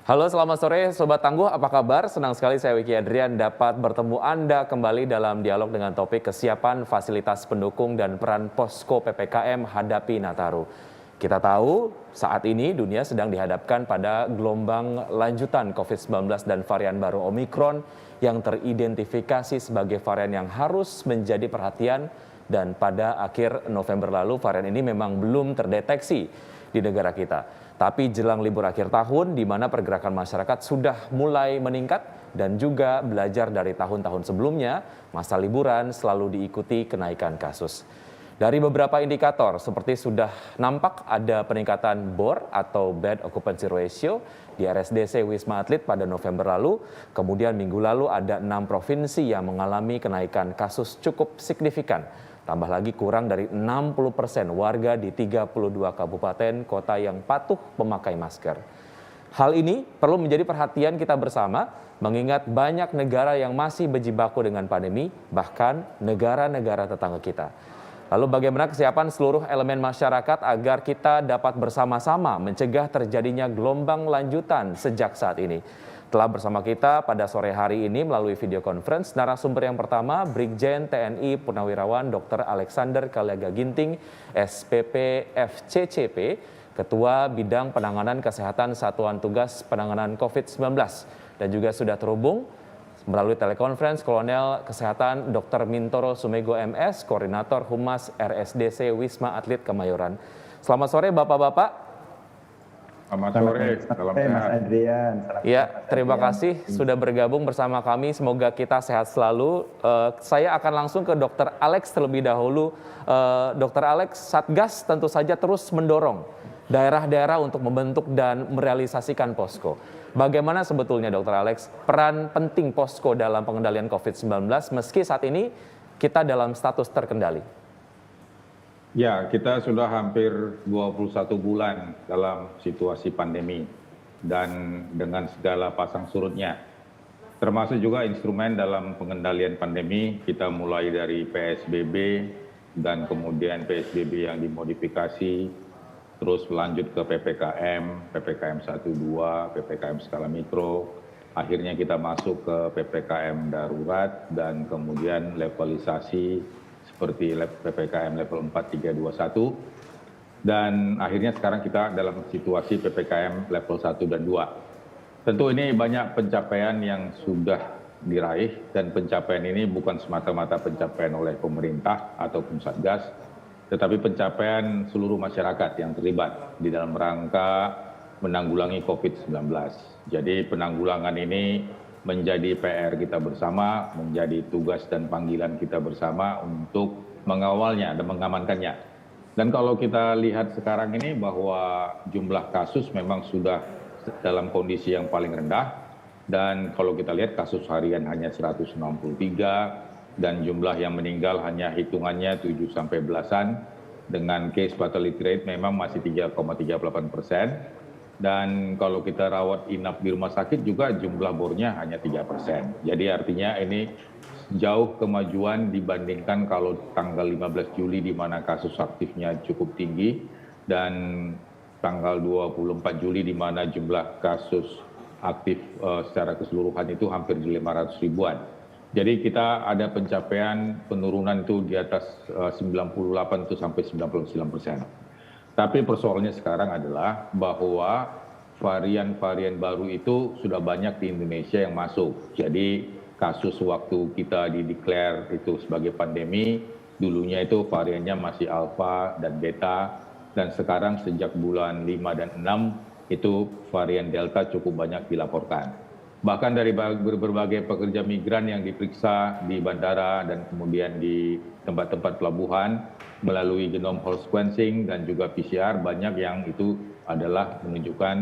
Halo, selamat sore Sobat Tangguh, apa kabar? Senang sekali saya Wiki Adrian dapat bertemu Anda kembali dalam dialog dengan topik kesiapan fasilitas pendukung dan peran posko PPKM hadapi Nataru. Kita tahu saat ini dunia sedang dihadapkan pada gelombang lanjutan COVID-19 dan varian baru Omikron yang teridentifikasi sebagai varian yang harus menjadi perhatian, dan pada akhir November lalu varian ini memang belum terdeteksi di negara kita. Tapi jelang libur akhir tahun di mana pergerakan masyarakat sudah mulai meningkat dan juga belajar dari tahun-tahun sebelumnya, masa liburan selalu diikuti kenaikan kasus. Dari beberapa indikator seperti sudah nampak ada peningkatan BOR atau Bed Occupancy Ratio di RSDC Wisma Atlet pada November lalu. Kemudian minggu lalu ada 6 provinsi yang mengalami kenaikan kasus cukup signifikan. Tambah lagi kurang dari 60% warga di 32 kabupaten kota yang patuh memakai masker. Hal ini perlu menjadi perhatian kita bersama, mengingat banyak negara yang masih berjibaku dengan pandemi, bahkan negara-negara tetangga kita. Lalu bagaimana kesiapan seluruh elemen masyarakat agar kita dapat bersama-sama mencegah terjadinya gelombang lanjutan sejak saat ini? Telah bersama kita pada sore hari ini melalui video conference narasumber yang pertama, Brigjen TNI Purnawirawan Dr. Alexander Kaliaga Ginting, SPP FCCP, Ketua Bidang Penanganan Kesehatan Satuan Tugas Penanganan COVID-19. Dan juga sudah terhubung melalui telekonferensi Kolonel Kesehatan Dr. Mintoro Sumego MS, Koordinator Humas RSDC Wisma Atlet Kemayoran. Selamat sore Bapak-Bapak. Selamat sore, salam sehat. Mas Adrian. Ya, terima kasih sudah bergabung bersama kami. Semoga kita sehat selalu. Saya akan langsung ke Dr. Alex terlebih dahulu. Dr. Alex, Satgas tentu saja terus mendorong daerah-daerah untuk membentuk dan merealisasikan posko. Bagaimana sebetulnya Dr. Alex peran penting posko dalam pengendalian COVID-19 meski saat ini kita dalam status terkendali? Ya, kita sudah hampir 21 bulan dalam situasi pandemi dan dengan segala pasang surutnya. Termasuk juga instrumen dalam pengendalian pandemi, kita mulai dari PSBB dan kemudian PSBB yang dimodifikasi, terus lanjut ke PPKM, PPKM 1, 2, PPKM skala mikro, akhirnya kita masuk ke PPKM darurat dan kemudian levelisasi seperti PPKM level 4, 3, 2, 1. Dan akhirnya sekarang kita dalam situasi PPKM level 1 dan 2. Tentu ini banyak pencapaian yang sudah diraih dan pencapaian ini bukan semata-mata pencapaian oleh pemerintah ataupun Satgas, tetapi pencapaian seluruh masyarakat yang terlibat di dalam rangka menanggulangi COVID-19. Jadi penanggulangan ini menjadi PR kita bersama, menjadi tugas dan panggilan kita bersama untuk mengawalnya dan mengamankannya. Dan kalau kita lihat sekarang ini bahwa jumlah kasus memang sudah dalam kondisi yang paling rendah, dan kalau kita lihat kasus harian hanya 163 dan jumlah yang meninggal hanya hitungannya 7 sampai belasan, dengan case fatality rate memang masih 3,38%. Dan kalau kita rawat inap di rumah sakit juga jumlah bornya hanya 3%. Jadi artinya ini jauh kemajuan dibandingkan kalau tanggal 15 Juli di mana kasus aktifnya cukup tinggi dan tanggal 24 Juli di mana jumlah kasus aktif secara keseluruhan itu hampir di 500 ribuan. Jadi kita ada pencapaian penurunan itu di atas 98 itu sampai 99%. Tapi persoalannya sekarang adalah bahwa varian-varian baru itu sudah banyak di Indonesia yang masuk. Jadi kasus waktu kita dideklar itu sebagai pandemi, dulunya itu variannya masih alfa dan beta, dan sekarang sejak bulan 5 dan 6 itu varian delta cukup banyak dilaporkan. Bahkan dari berbagai pekerja migran yang diperiksa di bandara dan kemudian di tempat-tempat pelabuhan melalui genome whole sequencing dan juga PCR, banyak yang itu adalah menunjukkan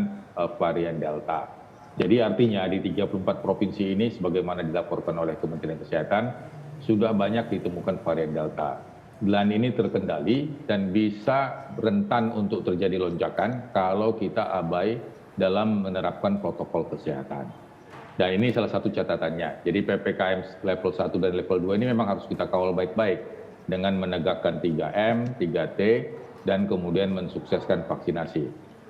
varian Delta. Jadi artinya di 34 provinsi ini sebagaimana dilaporkan oleh Kementerian Kesehatan sudah banyak ditemukan varian Delta. Dan ini terkendali dan bisa rentan untuk terjadi lonjakan kalau kita abai dalam menerapkan protokol kesehatan. Dan ini salah satu catatannya. Jadi PPKM level 1 dan level 2 ini memang harus kita kawal baik-baik dengan menegakkan 3M, 3T, dan kemudian mensukseskan vaksinasi.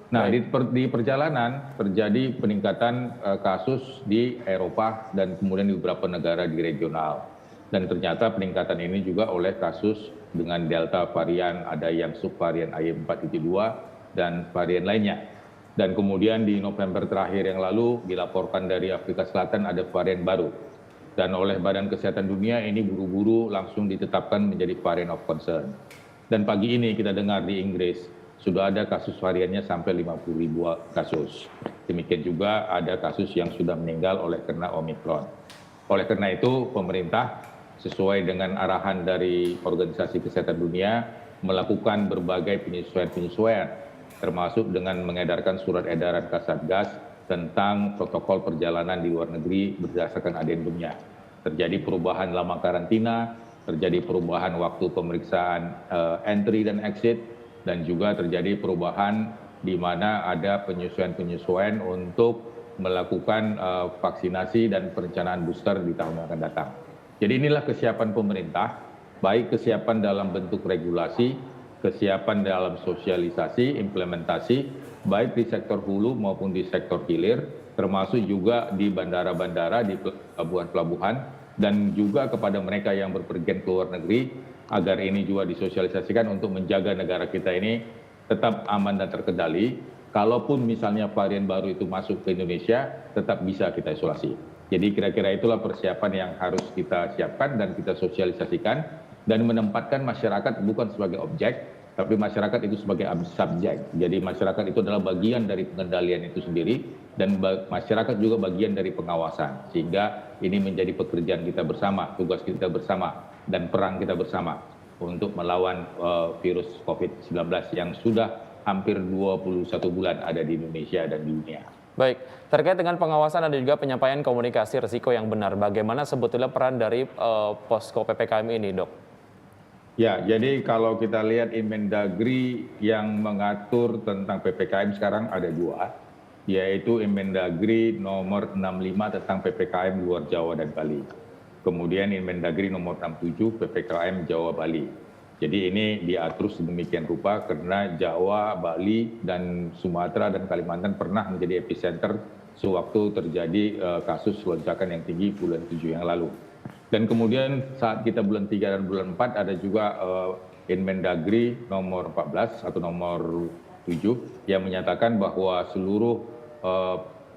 Nah, Baik. di perjalanan terjadi peningkatan kasus di Eropa dan kemudian di beberapa negara di regional. Dan ternyata peningkatan ini juga oleh kasus dengan Delta varian, ada yang subvarian AY4.2 dan varian lainnya. Dan kemudian di November terakhir yang lalu dilaporkan dari Afrika Selatan ada varian baru. Dan oleh Badan Kesehatan Dunia ini buru-buru langsung ditetapkan menjadi varian of concern. Dan pagi ini kita dengar di Inggris sudah ada kasus variannya sampai 50.000 kasus. Demikian juga ada kasus yang sudah meninggal oleh karena Omicron. Oleh karena itu pemerintah sesuai dengan arahan dari Organisasi Kesehatan Dunia melakukan berbagai penyesuaian-penyesuaian termasuk dengan mengedarkan surat edaran Kasatgas tentang protokol perjalanan di luar negeri berdasarkan adendumnya. Terjadi perubahan lama karantina, terjadi perubahan waktu pemeriksaan entry dan exit, dan juga terjadi perubahan di mana ada penyesuaian-penyesuaian untuk melakukan vaksinasi dan perencanaan booster di tahun yang akan datang. Jadi inilah kesiapan pemerintah, baik kesiapan dalam bentuk regulasi, kesiapan dalam sosialisasi, implementasi, baik di sektor hulu maupun di sektor hilir, termasuk juga di bandara-bandara, di pelabuhan-pelabuhan, dan juga kepada mereka yang berpergian ke luar negeri, agar ini juga disosialisasikan untuk menjaga negara kita ini tetap aman dan terkendali. Kalaupun misalnya varian baru itu masuk ke Indonesia, tetap bisa kita isolasi. Jadi kira-kira itulah persiapan yang harus kita siapkan dan kita sosialisasikan dan menempatkan masyarakat bukan sebagai objek, tapi masyarakat itu sebagai subjek. Jadi masyarakat itu adalah bagian dari pengendalian itu sendiri dan masyarakat juga bagian dari pengawasan. Sehingga ini menjadi pekerjaan kita bersama, tugas kita bersama, dan perang kita bersama untuk melawan virus COVID-19 yang sudah hampir 21 bulan ada di Indonesia dan di dunia. Baik, terkait dengan pengawasan dan juga penyampaian komunikasi risiko yang benar, bagaimana sebetulnya peran dari posko PPKM ini, Dok? Ya, jadi kalau kita lihat Inmendagri yang mengatur tentang PPKM sekarang ada dua, yaitu Inmendagri nomor 65 tentang PPKM luar Jawa dan Bali. Kemudian Inmendagri nomor 67 PPKM Jawa Bali. Jadi ini diatur sedemikian rupa karena Jawa, Bali, dan Sumatera dan Kalimantan pernah menjadi epicenter sewaktu terjadi kasus lonjakan yang tinggi bulan 7 yang lalu. Dan kemudian saat kita bulan 3 dan bulan 4 ada juga Inmendagri nomor 14 atau nomor 7 yang menyatakan bahwa seluruh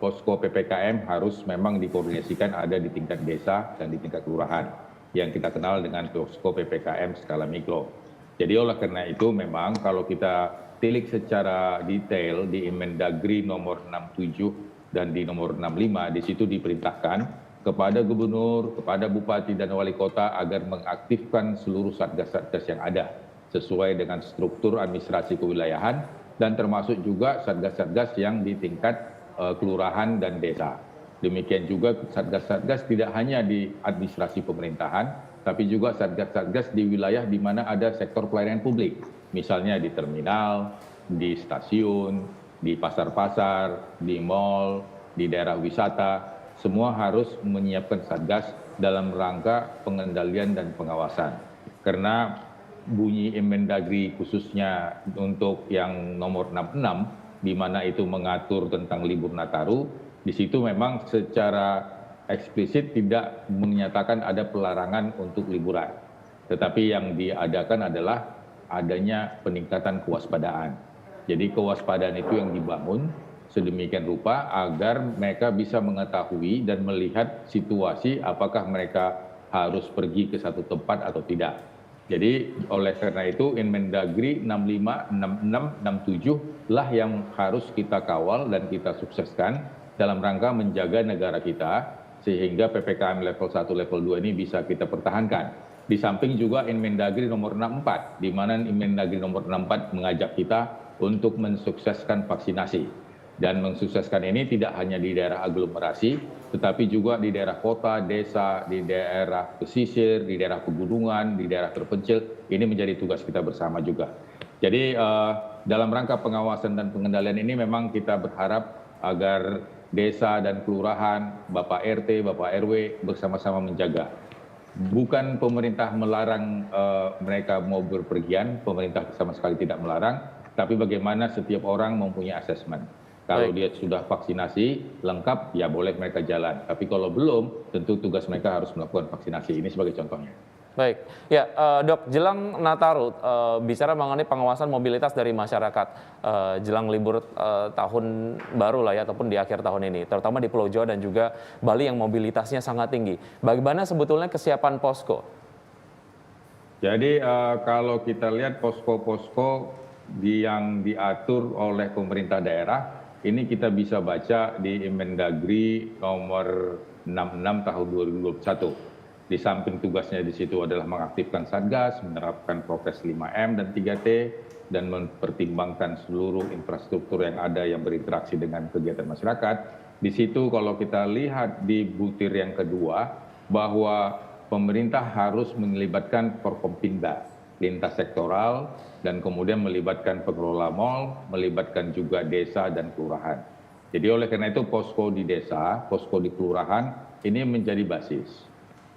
posko PPKM harus memang dikoordinasikan ada di tingkat desa dan di tingkat kelurahan yang kita kenal dengan posko PPKM skala mikro. Jadi oleh karena itu memang kalau kita tilik secara detail di Inmendagri nomor 67 dan di nomor 65, di situ diperintahkan kepada gubernur, kepada bupati dan wali kota agar mengaktifkan seluruh satgas-satgas yang ada sesuai dengan struktur administrasi kewilayahan dan termasuk juga satgas-satgas yang di tingkat kelurahan dan desa. Demikian juga satgas-satgas tidak hanya di administrasi pemerintahan, tapi juga satgas-satgas di wilayah di mana ada sektor pelayanan publik. Misalnya di terminal, di stasiun, di pasar-pasar, di mal, di daerah wisata, semua harus menyiapkan satgas dalam rangka pengendalian dan pengawasan. Karena bunyi Inmendagri khususnya untuk yang nomor 66, di mana itu mengatur tentang libur Nataru, di situ memang secara eksplisit tidak menyatakan ada pelarangan untuk liburan. Tetapi yang diadakan adalah adanya peningkatan kewaspadaan. Jadi kewaspadaan itu yang dibangun sedemikian rupa agar mereka bisa mengetahui dan melihat situasi apakah mereka harus pergi ke satu tempat atau tidak. Jadi oleh karena itu Inmendagri 65, 66, 67 lah yang harus kita kawal dan kita sukseskan dalam rangka menjaga negara kita sehingga PPKM level 1, level 2 ini bisa kita pertahankan. Di samping juga Inmendagri nomor 64, di mana Inmendagri nomor 64 mengajak kita untuk mensukseskan vaksinasi. Dan mensukseskan ini tidak hanya di daerah aglomerasi, tetapi juga di daerah kota, desa, di daerah pesisir, di daerah pegunungan, di daerah terpencil. Ini menjadi tugas kita bersama juga. Jadi dalam rangka pengawasan dan pengendalian ini memang kita berharap agar desa dan kelurahan, Bapak RT, Bapak RW bersama-sama menjaga. Bukan pemerintah melarang mereka mau berpergian, pemerintah sama sekali tidak melarang, tapi bagaimana setiap orang mempunyai asesmen. Kalau dia sudah vaksinasi lengkap, ya boleh mereka jalan. Tapi kalau belum, tentu tugas mereka harus melakukan vaksinasi. Ini sebagai contohnya. Baik, ya Dok, jelang Nataru, bicara mengenai pengawasan mobilitas dari masyarakat jelang libur tahun baru lah ya, ataupun di akhir tahun ini, terutama di Pulau Jawa dan juga Bali yang mobilitasnya sangat tinggi. Bagaimana sebetulnya kesiapan posko? Jadi kalau kita lihat posko-posko yang diatur oleh pemerintah daerah, ini kita bisa baca di Mendagri nomor 66 tahun 2021. Di samping tugasnya di situ adalah mengaktifkan Satgas, menerapkan prokes 5M dan 3T, dan mempertimbangkan seluruh infrastruktur yang ada yang berinteraksi dengan kegiatan masyarakat. Di situ kalau kita lihat di butir yang kedua, bahwa pemerintah harus melibatkan Forkompinda, lintas sektoral, dan kemudian melibatkan pengelola mal, melibatkan juga desa dan kelurahan. Jadi oleh karena itu posko di desa, posko di kelurahan ini menjadi basis.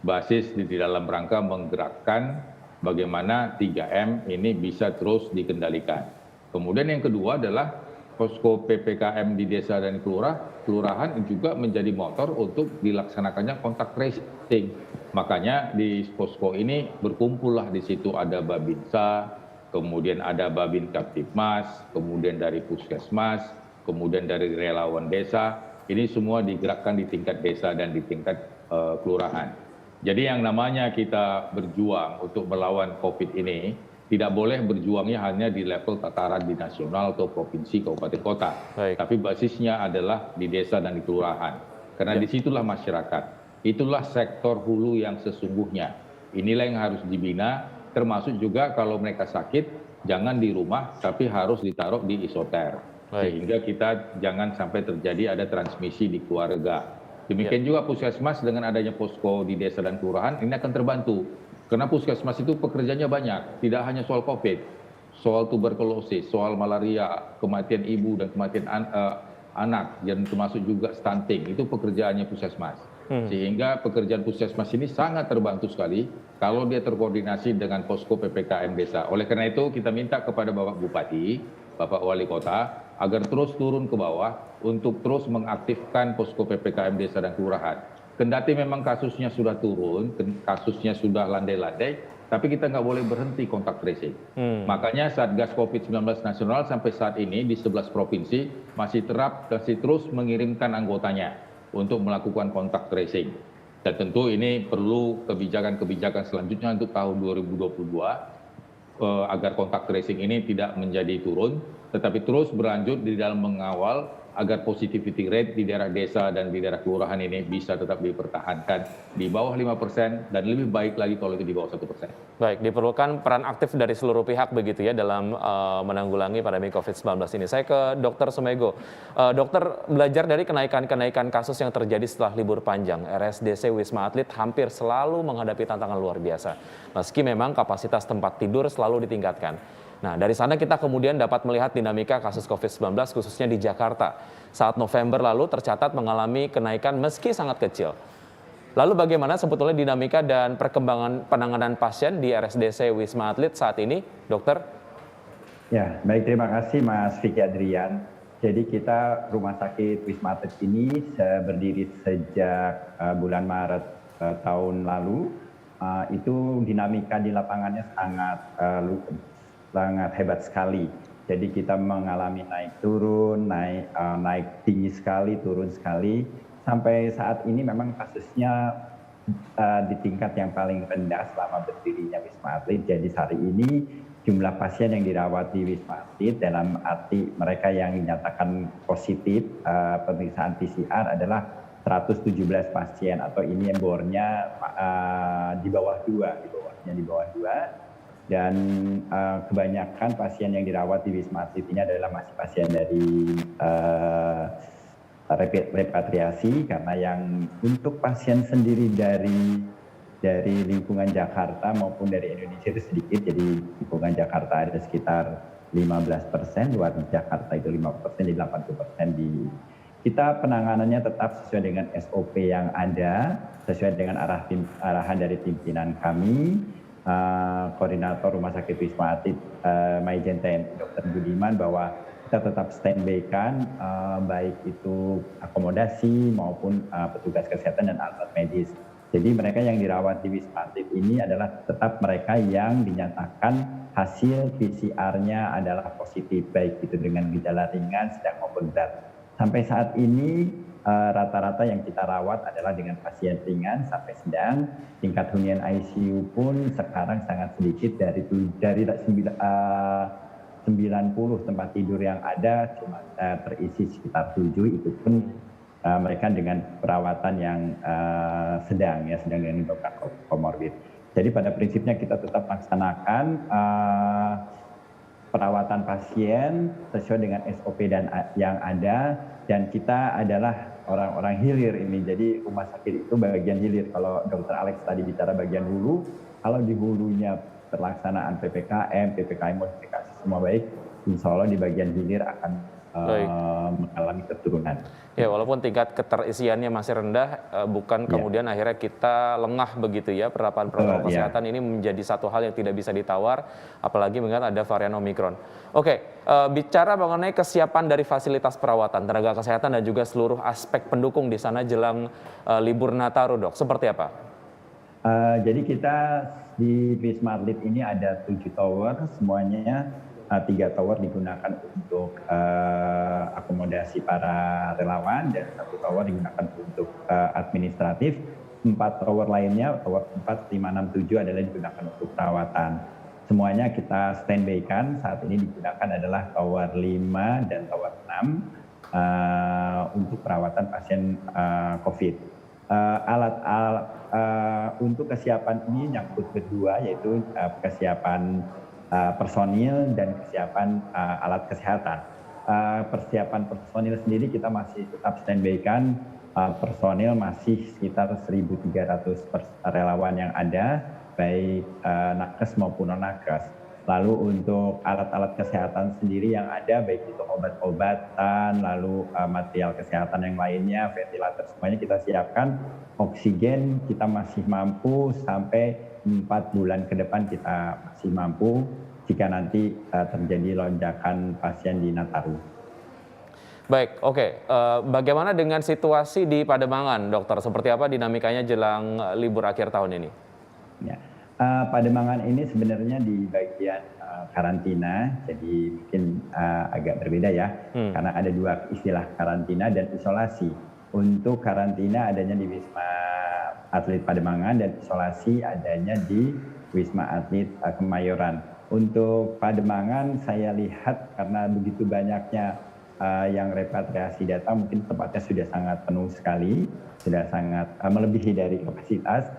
Basis di dalam rangka menggerakkan bagaimana 3M ini bisa terus dikendalikan. Kemudian yang kedua adalah posko PPKM di desa dan kelurahan juga menjadi motor untuk dilaksanakannya kontak tracing. Makanya di posko ini berkumpullah di situ ada Babinsa, kemudian ada Babin Kaptipmas, kemudian dari Puskesmas, kemudian dari relawan desa. Ini semua digerakkan di tingkat desa dan di tingkat kelurahan. Jadi yang namanya kita berjuang untuk melawan COVID ini, tidak boleh berjuangnya hanya di level tataran di nasional atau provinsi, kabupaten, kota. Baik. Tapi basisnya adalah di desa dan di kelurahan. Karena disitulah masyarakat. Itulah sektor hulu yang sesungguhnya. Inilah yang harus dibina, termasuk juga kalau mereka sakit, jangan di rumah, tapi harus ditaruh di isoter. Sehingga kita jangan sampai terjadi ada transmisi di keluarga. Demikian juga puskesmas dengan adanya posko di desa dan kelurahan, ini akan terbantu. Karena puskesmas itu pekerjaannya banyak, tidak hanya soal COVID, soal tuberkulosis, soal malaria, kematian ibu dan kematian anak, dan termasuk juga stunting, itu pekerjaannya puskesmas. Sehingga pekerjaan puskesmas ini sangat terbantu sekali kalau dia terkoordinasi dengan posko PPKM desa. Oleh karena itu kita minta kepada Bapak Bupati, Bapak Wali Kota, agar terus turun ke bawah untuk terus mengaktifkan posko PPKM desa dan kelurahan. Kendati memang kasusnya sudah turun, kasusnya sudah landai-landai, tapi kita nggak boleh berhenti kontak tracing. Makanya Satgas COVID-19 nasional sampai saat ini di 11 provinsi masih terus mengirimkan anggotanya untuk melakukan kontak tracing. Dan tentu ini perlu kebijakan-kebijakan selanjutnya untuk tahun 2022 agar kontak tracing ini tidak menjadi turun, tetapi terus berlanjut di dalam mengawal agar positivity rate di daerah desa dan di daerah kelurahan ini bisa tetap dipertahankan di bawah 5% dan lebih baik lagi kalau itu di bawah 1%. Baik, diperlukan peran aktif dari seluruh pihak begitu ya dalam menanggulangi pandemi COVID-19 ini. Saya ke Dr. Sumego. Dokter, belajar dari kenaikan kasus yang terjadi setelah libur panjang, RSDC Wisma Atlet hampir selalu menghadapi tantangan luar biasa. Meski memang kapasitas tempat tidur selalu ditingkatkan. Nah, dari sana kita kemudian dapat melihat dinamika kasus COVID-19 khususnya di Jakarta. Saat November lalu tercatat mengalami kenaikan meski sangat kecil. Lalu bagaimana sebetulnya dinamika dan perkembangan penanganan pasien di RSDC Wisma Atlet saat ini, dokter? Ya, baik, terima kasih Mas Vicky Adrian. Jadi kita rumah sakit Wisma Atlet ini berdiri sejak bulan Maret tahun lalu. Itu dinamika di lapangannya sangat hebat sekali. Jadi kita mengalami naik turun, naik tinggi sekali, turun sekali. Sampai saat ini memang kasusnya di tingkat yang paling rendah selama berdirinya Wisma Atlet. Jadi hari ini jumlah pasien yang dirawat di Wisma Atlet dalam arti mereka yang dinyatakan positif pemeriksaan PCR adalah 117 pasien, atau ini yang bornya di bawah 2. Dan kebanyakan pasien yang dirawat di Wisma Atlet ini adalah masih pasien dari repatriasi, karena yang untuk pasien sendiri dari lingkungan Jakarta maupun dari Indonesia itu sedikit. Jadi lingkungan Jakarta ada sekitar 15%, luar Jakarta itu 5%, jadi 80%. Kita penanganannya tetap sesuai dengan SOP yang ada, sesuai dengan arahan dari pimpinan kami. Koordinator Rumah Sakit Wisma Atlet Maijen TNI Dr. Budiman bahwa kita tetap standby-kan baik itu akomodasi maupun petugas kesehatan dan alat medis. Jadi mereka yang dirawat di Wisma Atlet ini adalah tetap mereka yang dinyatakan hasil PCR-nya adalah positif, baik itu dengan gejala ringan, sedang maupun berat. Sampai saat ini rata-rata yang kita rawat adalah dengan pasien ringan sampai sedang. Tingkat hunian ICU pun sekarang sangat sedikit, dari 90 tempat tidur yang ada cuma terisi sekitar 7, itu pun mereka dengan perawatan yang sedang dengan menyebabkan komorbid. Jadi pada prinsipnya kita tetap laksanakan perawatan pasien sesuai dengan SOP dan yang ada, dan kita adalah orang-orang hilir ini. Jadi rumah sakit itu bagian hilir. Kalau Dr. Alex tadi bicara bagian hulu, kalau di hulunya pelaksanaan PPKM modifikasi semua baik, insya Allah di bagian hilir akan mengalami keturunan. Ya, walaupun tingkat keterisiannya masih rendah, bukan kemudian akhirnya kita lengah begitu ya. Penerapan protokol kesehatan ini menjadi satu hal yang tidak bisa ditawar, apalagi mengingat ada varian Omikron. Oke, bicara mengenai kesiapan dari fasilitas perawatan, tenaga kesehatan dan juga seluruh aspek pendukung di sana jelang libur Nataru, Dok, seperti apa? Jadi kita di Wisma Atlet ini ada 7 tower, semuanya 3 tower digunakan untuk akomodasi para relawan dan 1 tower digunakan untuk administratif. 4 tower lainnya, tower 4, 5, 6, 7 adalah digunakan untuk perawatan. Semuanya kita standby-kan, saat ini digunakan adalah tower 5 dan tower 6 untuk perawatan pasien COVID. Untuk kesiapan ini nyangkut kedua, yaitu kesiapan personil dan kesiapan alat kesehatan. Persiapan personil sendiri kita masih tetap standby-kan, personil masih sekitar 1.300 relawan yang ada, baik nakes maupun non-nakes. Lalu untuk alat-alat kesehatan sendiri yang ada, baik itu obat-obatan, lalu material kesehatan yang lainnya, ventilator, semuanya kita siapkan. Oksigen kita masih mampu sampai 4 bulan ke depan, kita masih mampu jika nanti terjadi lonjakan pasien di Nataru. Baik, oke. Bagaimana dengan situasi di Pademangan, Dokter? Seperti apa dinamikanya jelang libur akhir tahun ini? Ya. Pademangan ini sebenarnya di bagian karantina, jadi mungkin agak berbeda ya, karena ada 2 istilah, karantina dan isolasi. Untuk karantina adanya di Wisma Atlet Pademangan dan isolasi adanya di Wisma Atlet Kemayoran. Untuk Pademangan saya lihat karena begitu banyaknya yang repatriasi data, mungkin tempatnya sudah sangat penuh sekali, sudah sangat melebihi dari kapasitas,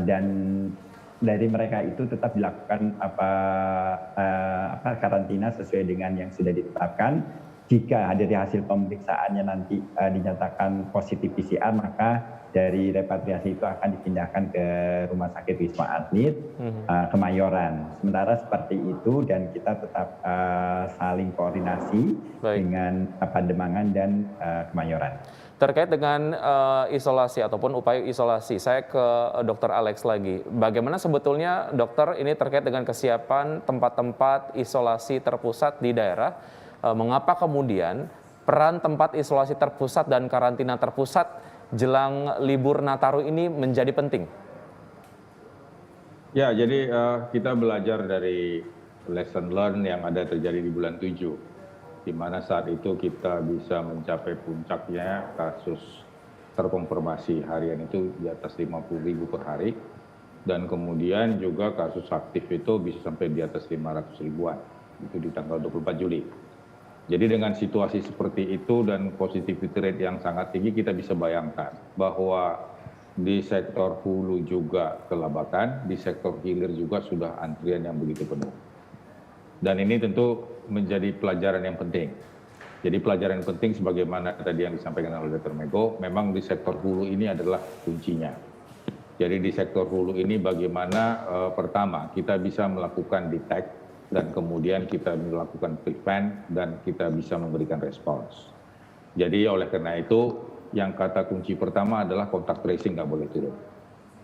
dan dari mereka itu tetap dilakukan karantina sesuai dengan yang sudah ditetapkan. Jika dari hasil pemeriksaannya nanti dinyatakan positif PCR, maka dari repatriasi itu akan dipindahkan ke Rumah Sakit Wisma Atlet Kemayoran. Sementara seperti itu, dan kita tetap saling koordinasi dengan Pademangan dan Kemayoran. Terkait dengan isolasi ataupun upaya isolasi, saya ke Dr. Alex lagi. Bagaimana sebetulnya, Dokter, ini terkait dengan kesiapan tempat-tempat isolasi terpusat di daerah? Mengapa kemudian peran tempat isolasi terpusat dan karantina terpusat jelang libur Nataru ini menjadi penting? Ya, jadi kita belajar dari lesson learn yang ada terjadi di bulan 7, di mana saat itu kita bisa mencapai puncaknya kasus terkonfirmasi harian itu di atas 50.000 per hari, dan kemudian juga kasus aktif itu bisa sampai di atas 500 ribuan, itu di tanggal 24 Juli. Jadi dengan situasi seperti itu dan positivity rate yang sangat tinggi, kita bisa bayangkan bahwa di sektor hulu juga kelabakan, di sektor hilir juga sudah antrian yang begitu penuh. Dan ini tentu menjadi pelajaran yang penting. Jadi pelajaran yang penting sebagaimana tadi yang disampaikan oleh Dr. Mego, memang di sektor hulu ini adalah kuncinya. Jadi di sektor hulu ini bagaimana pertama kita bisa melakukan detect, dan kemudian kita melakukan prevent, dan kita bisa memberikan respons. Jadi oleh karena itu, yang kata kunci pertama adalah kontak tracing nggak boleh turun.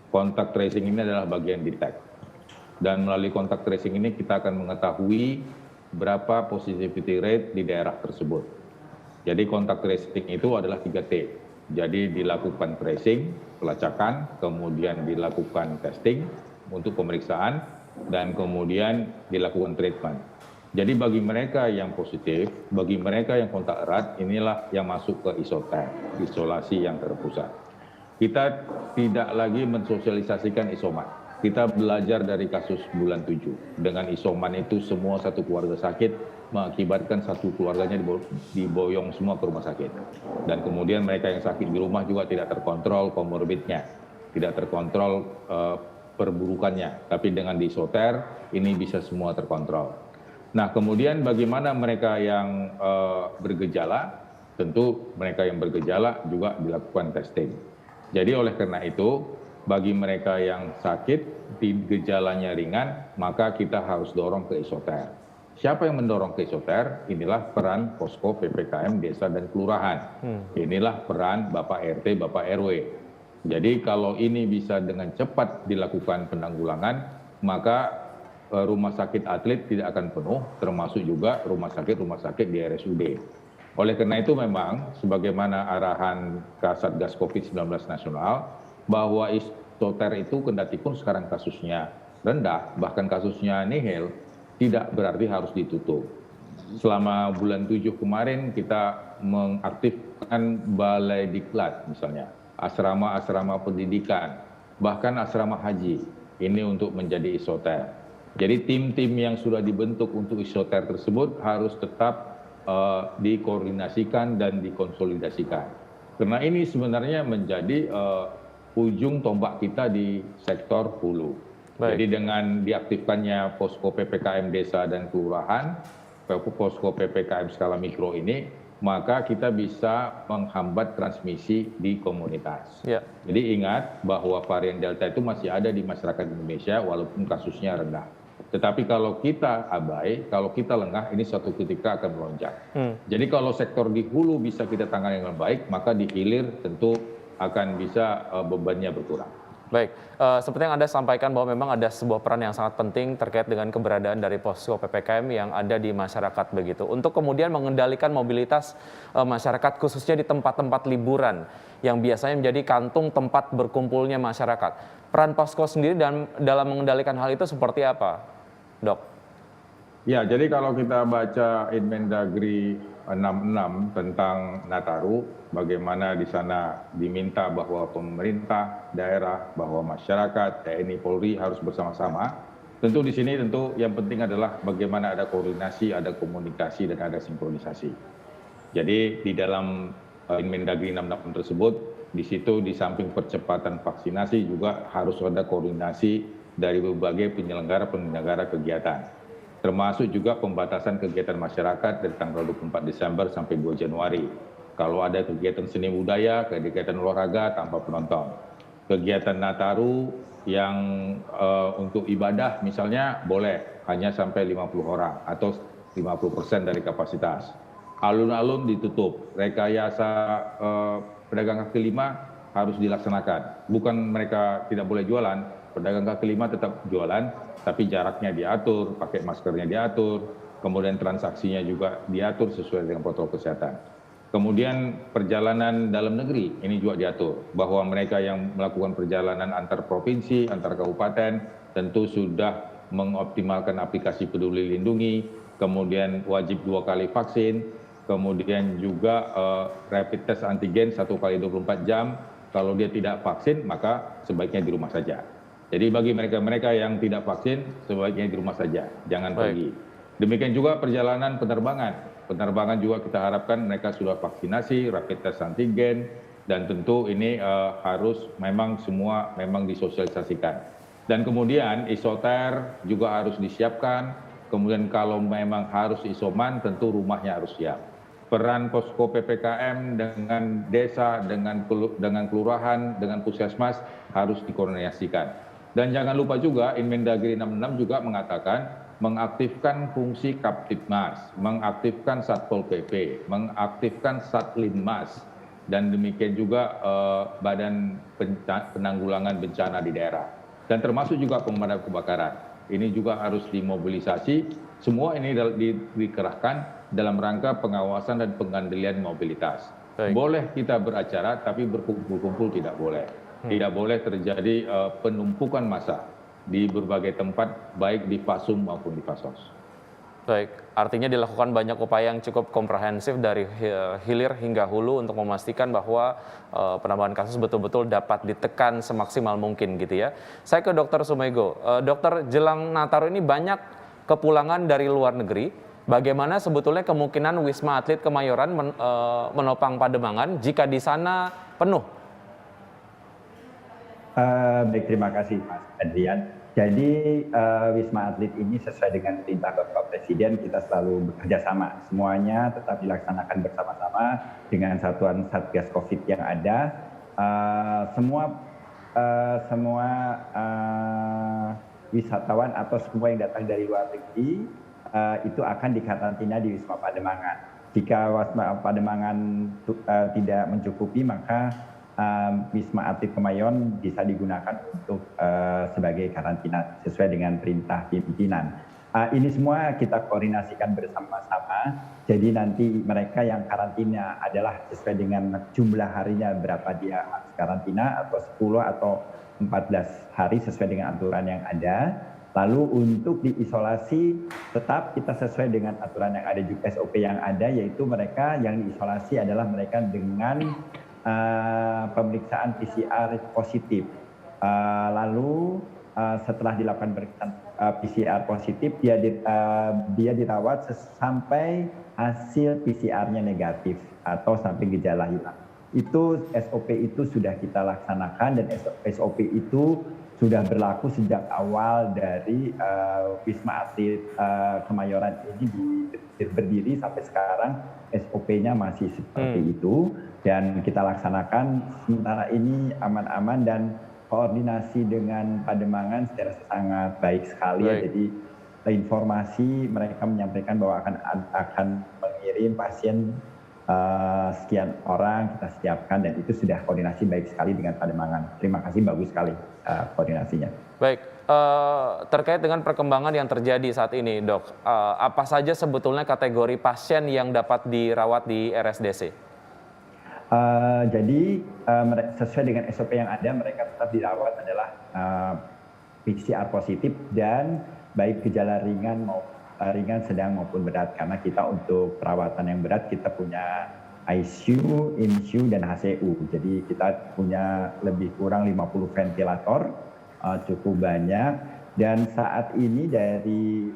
Kontak tracing ini adalah bagian detect. Dan melalui kontak tracing ini kita akan mengetahui berapa positivity rate di daerah tersebut. Jadi kontak tracing itu adalah 3T. Jadi dilakukan tracing, pelacakan, kemudian dilakukan testing untuk pemeriksaan, dan kemudian dilakukan treatment. Jadi bagi mereka yang positif, bagi mereka yang kontak erat, inilah yang masuk ke isoter, isolasi yang terpusat. Kita tidak lagi mensosialisasikan isoman. Kita belajar dari kasus bulan 7. Dengan isoman itu semua satu keluarga sakit, mengakibatkan satu keluarganya diboyong semua ke rumah sakit. Dan kemudian mereka yang sakit di rumah juga tidak terkontrol komorbidnya, tidak terkontrol perburukannya. Tapi dengan di isoter, ini bisa semua terkontrol. Nah, kemudian bagaimana mereka yang bergejala? Tentu mereka yang bergejala juga dilakukan testing. Jadi oleh karena itu, bagi mereka yang sakit, gejalanya ringan, maka kita harus dorong ke isoter. Siapa yang mendorong ke isoter? Inilah peran posko PPKM desa dan kelurahan. Inilah peran Bapak RT, Bapak RW. Jadi kalau ini bisa dengan cepat dilakukan penanggulangan, maka rumah sakit atlet tidak akan penuh, termasuk juga rumah sakit di RSUD. Oleh karena itu memang, sebagaimana arahan Kasatgas COVID-19 nasional, bahwa isoter itu kendati pun sekarang kasusnya rendah, bahkan kasusnya nihil, tidak berarti harus ditutup. Selama bulan 7 kemarin kita mengaktifkan balai diklat misalnya, asrama-asrama pendidikan, bahkan asrama haji, ini untuk menjadi isoter. Jadi tim-tim yang sudah dibentuk untuk isoter tersebut harus tetap dikoordinasikan dan dikonsolidasikan. Karena ini sebenarnya menjadi ujung tombak kita di sektor hulu. Baik. Jadi dengan diaktifkannya posko PPKM desa dan kelurahan, posko PPKM skala mikro ini, maka kita bisa menghambat transmisi di komunitas. Ya. Jadi ingat bahwa varian Delta itu masih ada di masyarakat Indonesia walaupun kasusnya rendah. Tetapi kalau kita abai, kalau kita lengah, ini suatu ketika akan melonjak. Jadi kalau sektor di hulu bisa kita tangani dengan baik, maka di hilir tentu akan bisa bebannya berkurang. Baik, seperti yang Anda sampaikan bahwa memang ada sebuah peran yang sangat penting terkait dengan keberadaan dari posko PPKM yang ada di masyarakat begitu. Untuk kemudian mengendalikan mobilitas masyarakat khususnya di tempat-tempat liburan yang biasanya menjadi kantung tempat berkumpulnya masyarakat. Peran posko sendiri dalam mengendalikan hal itu seperti apa, Dok? Ya, jadi kalau kita baca Inmendagri 66 tentang Nataru, bagaimana di sana diminta bahwa pemerintah daerah, bahwa masyarakat, TNI, Polri harus bersama-sama. Tentu di sini yang penting adalah bagaimana ada koordinasi, ada komunikasi, dan ada sinkronisasi. Jadi di dalam Inmendagri 66 tersebut, di situ di samping percepatan vaksinasi juga harus ada koordinasi dari berbagai penyelenggara kegiatan. Termasuk juga pembatasan kegiatan masyarakat dari tanggal 24 Desember sampai 2 Januari. Kalau ada kegiatan seni budaya, kegiatan olahraga tanpa penonton. Kegiatan Nataru yang untuk ibadah misalnya boleh hanya sampai 50 orang atau 50% dari kapasitas. Alun-alun ditutup, rekayasa pedagang kaki lima harus dilaksanakan. Bukan mereka tidak boleh jualan, pedagang kaki lima tetap jualan, tapi jaraknya diatur, pakai maskernya diatur, kemudian transaksinya juga diatur sesuai dengan protokol kesehatan. Kemudian perjalanan dalam negeri ini juga diatur, bahwa mereka yang melakukan perjalanan antar provinsi, antar kabupaten, tentu sudah mengoptimalkan aplikasi Peduli Lindungi, kemudian wajib 2 kali vaksin, kemudian juga rapid test antigen 1 kali 24 jam, kalau dia tidak vaksin maka sebaiknya di rumah saja. Jadi bagi mereka-mereka yang tidak vaksin, sebaiknya di rumah saja, jangan pergi. Demikian juga perjalanan penerbangan. Penerbangan juga kita harapkan mereka sudah vaksinasi, rapid test antigen, dan tentu ini harus memang semua memang disosialisasikan. Dan kemudian isoter juga harus disiapkan, kemudian kalau memang harus isoman, tentu rumahnya harus siap. Peran posko PPKM dengan desa, dengan kelurahan, dengan puskesmas harus dikoordinasikan. Dan jangan lupa juga Inmendagri 66 juga mengatakan mengaktifkan fungsi Kaptibmas, mengaktifkan Satpol PP, mengaktifkan Satlinmas, dan demikian juga Badan Penanggulangan Bencana di daerah. Dan termasuk juga pemadam kebakaran. ini juga harus dimobilisasi. Semua ini dikerahkan dalam rangka pengawasan dan pengendalian mobilitas. Baik. Boleh kita beracara, tapi berkumpul-kumpul tidak boleh. Tidak boleh terjadi penumpukan massa di berbagai tempat, baik di Pasum maupun di Pasos. Baik, artinya dilakukan banyak upaya yang cukup komprehensif dari hilir hingga hulu untuk memastikan bahwa penambahan kasus betul-betul dapat ditekan semaksimal mungkin gitu ya. Saya ke Dr. Sumego. Dokter, jelang Nataru ini banyak kepulangan dari luar negeri. Bagaimana sebetulnya kemungkinan Wisma Atlet Kemayoran menopang Pademangan jika di sana penuh? Baik, terima kasih Mas Adrian. Jadi Wisma Atlet ini sesuai dengan perintah Bapak Presiden, kita selalu bekerja sama. Semuanya tetap dilaksanakan bersama-sama dengan satuan Satgas COVID yang ada. Semua wisatawan atau semua yang datang dari luar negeri itu akan dikarantina di Wisma Pademangan. Jika Wisma Pademangan tidak mencukupi, maka Wisma Atlet Kemayoran bisa digunakan untuk sebagai karantina sesuai dengan perintah pimpinan. Ini semua kita koordinasikan bersama-sama. Jadi nanti mereka yang karantina adalah sesuai dengan jumlah harinya berapa dia harus karantina, atau 10 atau 14 hari sesuai dengan aturan yang ada. Lalu untuk diisolasi tetap kita sesuai dengan aturan yang ada, juga SOP yang ada, yaitu mereka yang diisolasi adalah mereka dengan pemeriksaan PCR positif. Lalu setelah dilakukan pemeriksaan PCR positif, dia dirawat sampai hasil PCR-nya negatif atau sampai gejala hilang. Itu SOP itu sudah kita laksanakan, dan SOP itu sudah berlaku sejak awal dari Wisma Atlet Kemayoran ini berdiri sampai sekarang. SOP-nya masih seperti itu, dan kita laksanakan sementara ini aman-aman, dan koordinasi dengan Pademangan secara sangat baik sekali. Ya. Jadi informasi mereka menyampaikan bahwa akan mengirim pasien sekian orang, kita siapkan, dan itu sudah koordinasi baik sekali dengan Pademangan. Terima kasih, bagus sekali koordinasinya. Baik, terkait dengan perkembangan yang terjadi saat ini, Dok, apa saja sebetulnya kategori pasien yang dapat dirawat di RSDC? Jadi sesuai dengan SOP yang ada, mereka tetap dirawat adalah PCR positif dan baik gejala ringan, sedang maupun berat. Karena kita untuk perawatan yang berat kita punya ICU, INCU, dan HCU. Jadi kita punya lebih kurang 50 ventilator, cukup banyak. Dan saat ini dari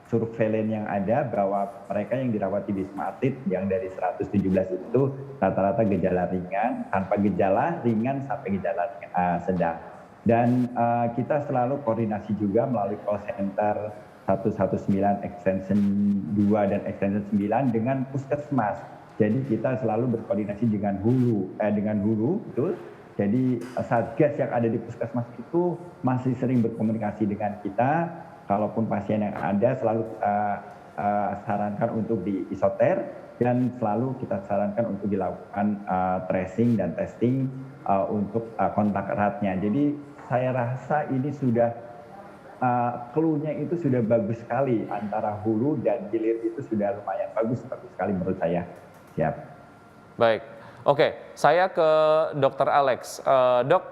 surveilen yang ada, bahwa mereka yang dirawat di Wisma Atlet yang dari 117 itu rata-rata gejala ringan, tanpa gejala, ringan sampai gejala sedang. Dan kita selalu koordinasi juga melalui call center 119, extension 2 dan extension 9 dengan puskesmas. Jadi kita selalu berkoordinasi dengan hulu, betul. Jadi Satgas yang ada di puskesmas itu masih sering berkomunikasi dengan kita. Kalaupun pasien yang ada selalu sarankan untuk diisoter, dan selalu kita sarankan untuk dilakukan tracing dan testing untuk kontak eratnya. Jadi saya rasa ini sudah clue-nya itu sudah bagus sekali, antara hulu dan hilir itu sudah lumayan bagus sekali menurut saya. Siap. Baik, oke, saya ke Dr. Alex. Dok,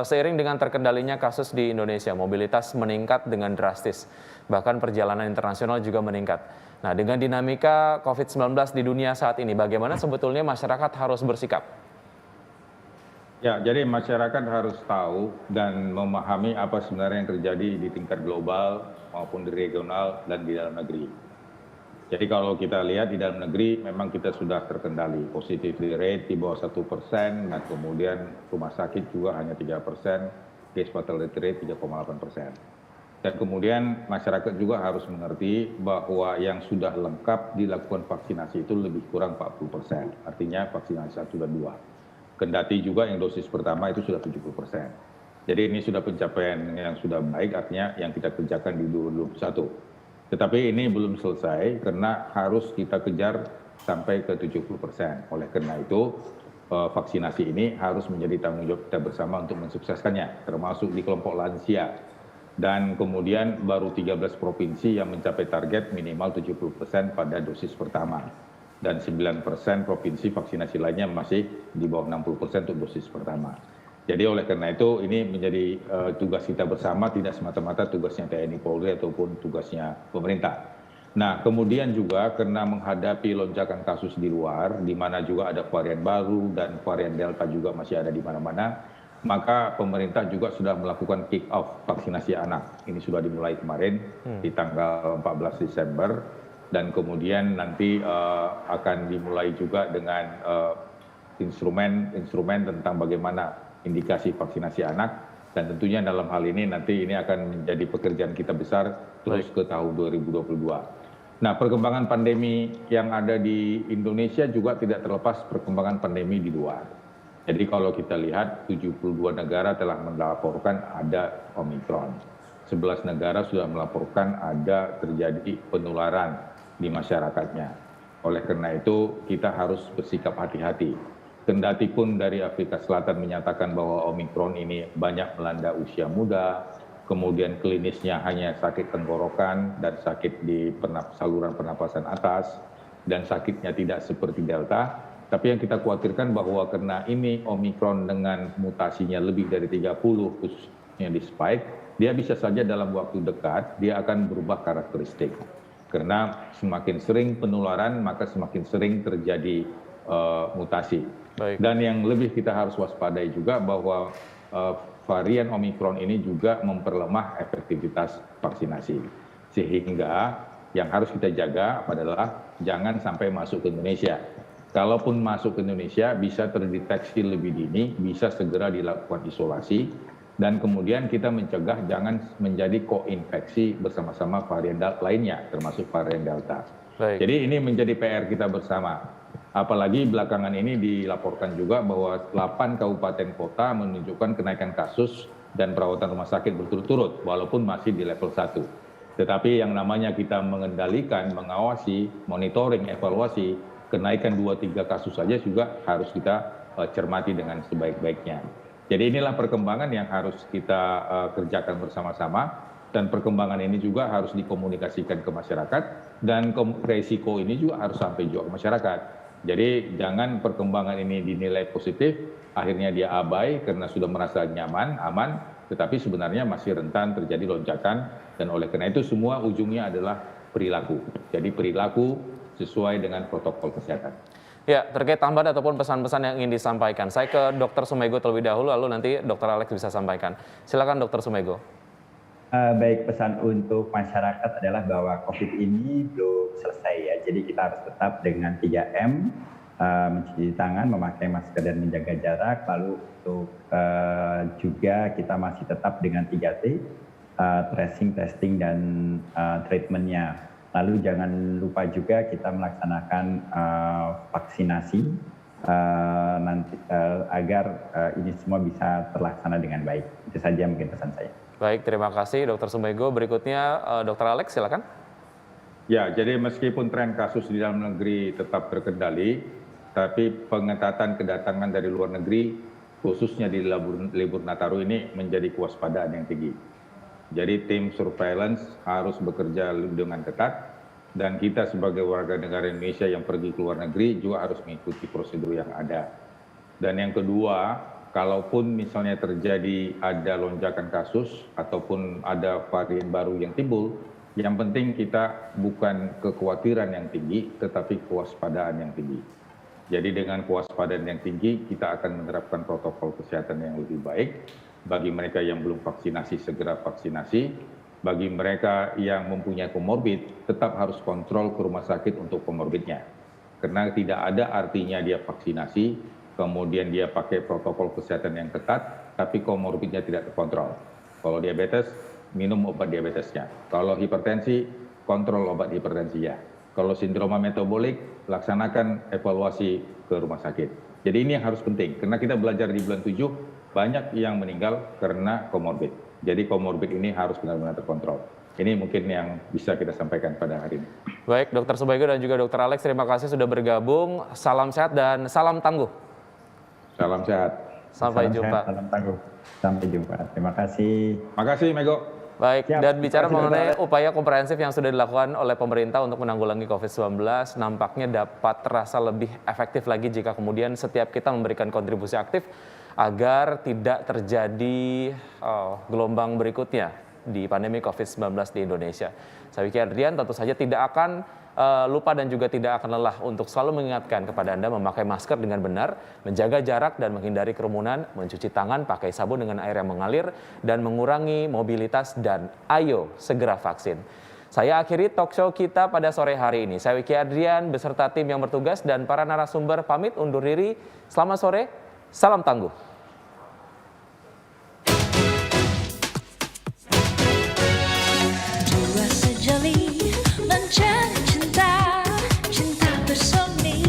seiring dengan terkendalinya kasus di Indonesia, mobilitas meningkat dengan drastis, bahkan perjalanan internasional juga meningkat. Nah, dengan dinamika COVID-19 di dunia saat ini, bagaimana sebetulnya masyarakat harus bersikap? Ya, jadi masyarakat harus tahu dan memahami apa sebenarnya yang terjadi di tingkat global maupun di regional dan di dalam negeri. Jadi kalau kita lihat di dalam negeri memang kita sudah terkendali, positivity rate di bawah 1%, dan kemudian rumah sakit juga hanya 3%, case fatality rate 3,8%. Dan kemudian masyarakat juga harus mengerti bahwa yang sudah lengkap dilakukan vaksinasi itu lebih kurang 40%, artinya vaksinasi 1 dan 2. Kendati juga yang dosis pertama itu sudah 70%. Jadi ini sudah pencapaian yang sudah baik, artinya yang kita kerjakan di 2021. Tetapi ini belum selesai karena harus kita kejar sampai ke 70%. Oleh karena itu, vaksinasi ini harus menjadi tanggung jawab kita bersama untuk mensukseskannya, termasuk di kelompok lansia. Dan kemudian baru 13 provinsi yang mencapai target minimal 70% pada dosis pertama. Dan 9% provinsi vaksinasi lainnya masih di bawah 60% untuk dosis pertama. Jadi oleh karena itu ini menjadi tugas kita bersama, tidak semata-mata tugasnya TNI Polri ataupun tugasnya pemerintah. Nah, kemudian juga karena menghadapi lonjakan kasus di luar, di mana juga ada varian baru dan varian Delta juga masih ada di mana-mana, maka pemerintah juga sudah melakukan kick off vaksinasi anak. Ini sudah dimulai kemarin di tanggal 14 Desember dan kemudian nanti akan dimulai juga dengan instrumen tentang bagaimana indikasi vaksinasi anak dan tentunya dalam hal ini nanti ini akan menjadi pekerjaan kita besar terus ke tahun 2022. Nah, perkembangan pandemi yang ada di Indonesia juga tidak terlepas perkembangan pandemi di luar. Jadi kalau kita lihat 72 negara telah melaporkan ada Omikron. 11 negara sudah melaporkan ada terjadi penularan di masyarakatnya. Oleh karena itu kita harus bersikap hati-hati. Kendati pun dari Afrika Selatan menyatakan bahwa Omikron ini banyak melanda usia muda, kemudian klinisnya hanya sakit tenggorokan dan sakit di saluran pernapasan atas, dan sakitnya tidak seperti Delta. Tapi yang kita khawatirkan bahwa karena ini Omikron dengan mutasinya lebih dari 30 khususnya di spike, dia bisa saja dalam waktu dekat dia akan berubah karakteristik. Karena semakin sering penularan maka semakin sering terjadi mutasi. Baik. Dan yang lebih kita harus waspadai juga bahwa varian Omikron ini juga memperlemah efektivitas vaksinasi. Sehingga yang harus kita jaga adalah jangan sampai masuk ke Indonesia. Kalaupun masuk ke Indonesia bisa terdeteksi lebih dini, bisa segera dilakukan isolasi, dan kemudian kita mencegah jangan menjadi koinfeksi bersama-sama varian lainnya, termasuk varian Delta. Baik. Jadi ini menjadi PR kita bersama. Apalagi belakangan ini dilaporkan juga bahwa 8 kabupaten kota menunjukkan kenaikan kasus dan perawatan rumah sakit berturut-turut, walaupun masih di level 1. Tetapi yang namanya kita mengendalikan, mengawasi, monitoring, evaluasi, kenaikan 2-3 kasus saja juga harus kita cermati dengan sebaik-baiknya. Jadi inilah perkembangan yang harus kita kerjakan bersama-sama, dan perkembangan ini juga harus dikomunikasikan ke masyarakat, dan resiko ini juga harus sampai juga ke masyarakat. Jadi jangan perkembangan ini dinilai positif, akhirnya dia abai karena sudah merasa nyaman, aman, tetapi sebenarnya masih rentan terjadi lonjakan, dan oleh karena itu semua ujungnya adalah perilaku. Jadi perilaku sesuai dengan protokol kesehatan. Ya, terkait tambahan ataupun pesan-pesan yang ingin disampaikan, saya ke Dr. Sumego terlebih dahulu, lalu nanti Dr. Alex bisa sampaikan. Silakan Dr. Sumego. Baik, pesan untuk masyarakat adalah bahwa COVID ini belum selesai ya. Jadi kita harus tetap dengan 3M, mencuci tangan, memakai masker dan menjaga jarak. Lalu untuk juga kita masih tetap dengan 3T, tracing, testing, dan treatmentnya. Lalu jangan lupa juga kita melaksanakan vaksinasi nanti agar ini semua bisa terlaksana dengan baik. Itu saja mungkin pesan saya. Baik, terima kasih Dr. Sumego. Berikutnya Dr. Alex, silakan. Ya, jadi meskipun tren kasus di dalam negeri tetap terkendali, tapi pengetatan kedatangan dari luar negeri, khususnya di libur Nataru ini menjadi kewaspadaan yang tinggi. Jadi tim surveillance harus bekerja dengan ketat, dan kita sebagai warga negara Indonesia yang pergi ke luar negeri juga harus mengikuti prosedur yang ada. Dan yang kedua, kalaupun misalnya terjadi ada lonjakan kasus ataupun ada varian baru yang timbul, yang penting kita bukan kekhawatiran yang tinggi, tetapi kewaspadaan yang tinggi. Jadi dengan kewaspadaan yang tinggi, kita akan menerapkan protokol kesehatan yang lebih baik. Bagi mereka yang belum vaksinasi, segera vaksinasi. Bagi mereka yang mempunyai komorbid, tetap harus kontrol ke rumah sakit untuk komorbidnya. Karena tidak ada artinya dia vaksinasi, kemudian dia pakai protokol kesehatan yang ketat, tapi komorbidnya tidak terkontrol. Kalau diabetes, minum obat diabetesnya. Kalau hipertensi, kontrol obat hipertensinya. Kalau sindroma metabolik, laksanakan evaluasi ke rumah sakit. Jadi ini yang harus penting, karena kita belajar di bulan 7, banyak yang meninggal karena komorbid. Jadi komorbid ini harus benar-benar terkontrol. Ini mungkin yang bisa kita sampaikan pada hari ini. Baik, Dr. Sumego dan juga Dr. Alex, terima kasih sudah bergabung. Salam sehat dan salam tangguh. Salam sehat. Sampai Salam jumpa. sehat, salam tangguh. Sampai jumpa. Terima kasih. Makasih, Mego. Baik, Siap. dan bicara Terima kasih, mengenai Bapak. upaya komprehensif yang sudah dilakukan oleh pemerintah untuk menanggulangi COVID-19, nampaknya dapat terasa lebih efektif lagi jika kemudian setiap kita memberikan kontribusi aktif agar tidak terjadi gelombang berikutnya di pandemi COVID-19 di Indonesia. Saya Wiki Adrian tentu saja tidak akan lupa dan juga tidak akan lelah untuk selalu mengingatkan kepada Anda memakai masker dengan benar, menjaga jarak dan menghindari kerumunan, mencuci tangan pakai sabun dengan air yang mengalir, dan mengurangi mobilitas, dan ayo segera vaksin. Saya akhiri talk show kita pada sore hari ini. Saya Wiki Adrian beserta tim yang bertugas dan para narasumber pamit undur diri. Selamat sore, salam tangguh. Dua sejoli mencari cinta, cinta bersemi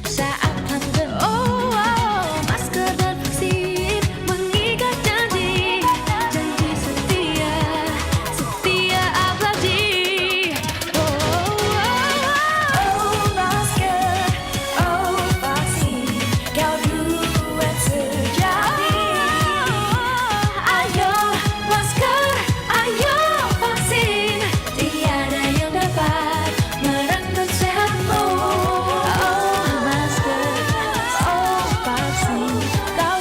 saat pandemi. Masker dan vaksin mengikat janji, janji setia, setia abadi. Masker, vaksin, kau duet sejati. Ayo masker, ayo vaksin, tiada yang dapat merenggut sehatmu. Masker, vaksin, kau